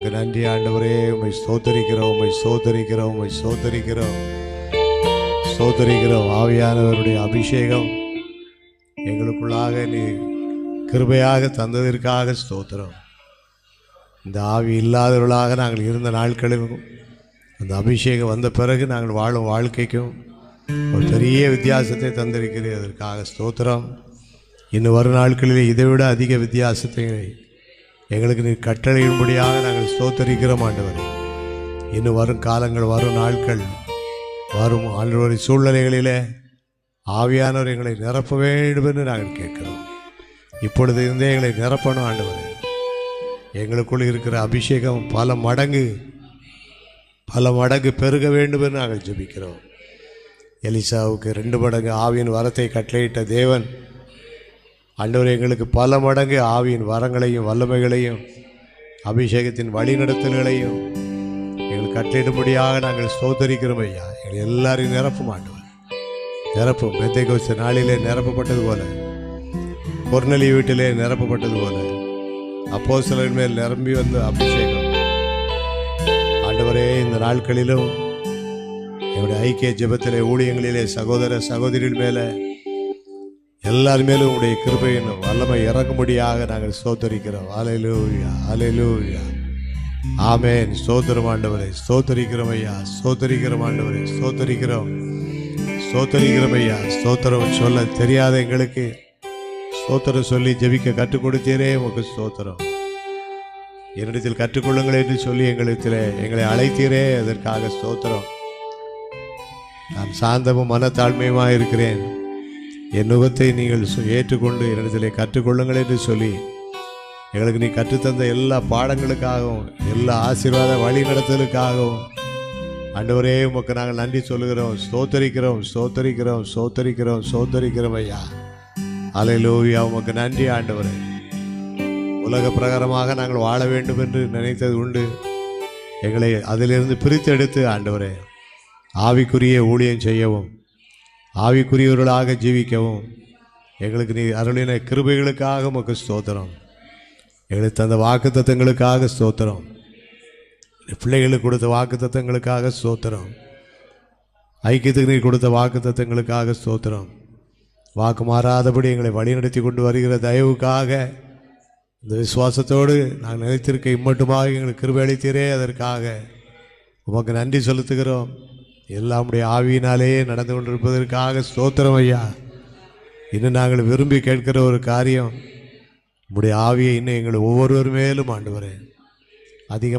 நன்றி ஆண்டவரே, உம்மை ஸ்தோத்தரிக்கிறோம், உம்மை ஸ்தோத்தரிக்கிறோம், உம்மை ஸ்தோத்தரிக்கிறோம், ஸ்தோத்தரிக்கிறோம். ஆவியானவருடைய அபிஷேகம் எங்களுக்குள்ளாக நீ கிருபையாக தந்ததற்காக ஸ்தோத்திரம். இந்த ஆவி இல்லாதவர்களாக நாங்கள் இருந்த நாட்களில் அந்த அபிஷேகம் வந்த பிறகு நாங்கள் வாழும் வாழ்க்கைக்கும் ஒரு பெரிய வித்தியாசத்தை தந்திருக்கிறேன். அதற்காக ஸ்தோத்திரம். இன்னும் வரும் நாட்களில் இதைவிட அதிக வித்தியாசத்தை எங்களுக்கு நீ கட்டளையிடும்படியாக நாங்கள் ஸ்தோத்தரிக்கிறோம் ஆண்டவரே. இன்னும் வரும் காலங்கள், வரும் நாட்கள், வரும் ஆண்டவரை சூழ்நிலைகளிலே ஆவியானவர் எங்களை நிரப்ப வேண்டும் என்று நாங்கள் கேட்கிறோம். இப்பொழுது இருந்தே எங்களை நிரப்பணும் ஆண்டவரே. எங்களுக்குள் இருக்கிற அபிஷேகம் பல மடங்கு பெருக வேண்டும் என்று நாங்கள் ஜெபிக்கிறோம். எலிசாவுக்கு 2 மடங்கு ஆவியின் வரத்தை கட்டளையிட்ட தேவன் ஆண்டவர் எங்களுக்கு பல மடங்கு ஆவியின் வரங்களையும் வல்லமைகளையும் அபிஷேகத்தின் வழிநடத்தல்களையும் எங்களுக்கு கட்டளையிடும்படியாக நாங்கள் ஸ்தோத்தரிக்கிறோம் ஐயா. எங்களை எல்லாரையும் நிரப்பும் ஆண்டவர், நிரப்பும். பெந்தேகோஸ்து நாளிலே நிரப்பப்பட்டது போல, கொர்நேலியு வீட்டிலே நிரப்பப்பட்டது போல, அப்போஸ்தலரின் மேல் நிரம்பி வந்த அபிஷேகம் ஆண்டவரே இந்த நாட்களிலும் என்னுடைய ஐக்கிய ஜெபத்திலே ஊழியங்களிலே சகோதர சகோதரிகள் மேலே எல்லார் மேலும் உடைய கிருபையின் வல்லமை இறங்கும்படியாக நாங்கள் ஸ்தோத்தரிக்கிறோம். அல்லேலூயா, அல்லேலூயா, ஆமென். ஸ்தோத்திரம் ஆண்டவரே, ஸ்தோத்தரிக்கிறோம் ஐயா, ஸ்தோத்தரிக்கிறோம் ஆண்டவரே, ஸ்தோத்தரிக்கிறோம், ஸ்தோத்தரிக்கிறோம் ஐயா. ஸ்தோத்திரம் சொல்ல தெரியாத எங்களுக்கு ஸ்தோத்திரம் சொல்லி ஜெபிக்க கற்றுக் கொடுத்தீரே, உமக்கு ஸ்தோத்திரம். என்னிடத்தில் கற்றுக்கொள்ளுங்கள் என்று சொல்லி எங்களை அழைத்தீரே, அதற்காக ஸ்தோத்திரம். நான் சாந்தமும் மனத்தாழ்மையுமாக இருக்கிறேன், என் நுகத்தை நீங்கள் ஏற்றுக்கொண்டு என்னிடத்திலே கற்றுக்கொள்ளுங்கள் என்று சொல்லி எங்களுக்கு நீ கற்றுத்தந்த எல்லா பாடங்களுக்காகவும் எல்லா ஆசீர்வாத வழி நடத்தலுக்காகவும் ஆண்டவரே உமக்கு நாங்கள் நன்றி சொல்லுகிறோம், ஸ்தோத்தரிக்கிறோம், ஸ்தோத்தரிக்கிறோம், ஸ்தோத்தரிக்கிறோம், ஸ்தோத்தரிக்கிறோம் ஐயா. அல்லேலூயா, உமக்கு நன்றி ஆண்டவரே. உலக பிரகாரமாக நாங்கள் வாழ வேண்டும் என்று நினைத்தது உண்டு. எங்களை அதிலிருந்து பிரித்தெடுத்து ஆண்டவரே ஆவிக்குரிய ஊழியம் செய்யவும், ஆவிக்குரியவர்களாக ஜீவிக்கவும் எங்களுக்கு நீ அருளின கிருபைகளுக்காக உமக்கு ஸ்தோத்திரம். எங்களுக்கு தந்த வாக்குத்தத்தங்களுக்காக ஸ்தோத்திரம். பிள்ளைகளுக்கு கொடுத்த வாக்குத்தத்தங்களுக்காக ஸ்தோத்திரம். ஐக்கியத்துக்கு நீ கொடுத்த வாக்குத்தத்தங்களுக்காக ஸ்தோத்திரம். வாக்கு மாறாதபடி எங்களை வழிநடத்தி கொண்டு வருகிற தயவுக்காக இந்த விசுவாசத்தோடு நாங்கள் நினைத்திருக்க இம்மட்டுமாக எங்களுக்கு கிருபை அளித்தீரே, அதற்காக உமக்கு நன்றி செலுத்துகிறோம். எல்லாம் உடைய ஆவியினாலேயே நடந்து கொண்டிருப்பதற்காக ஸ்தோத்திரம் ஐயா. இன்னும் நாங்கள் விரும்பி கேட்கிற ஒரு காரியம், உடைய ஆவியை இன்னும் எங்களை ஒவ்வொருவர் மேலும் ஆண்டவரே அதிகம்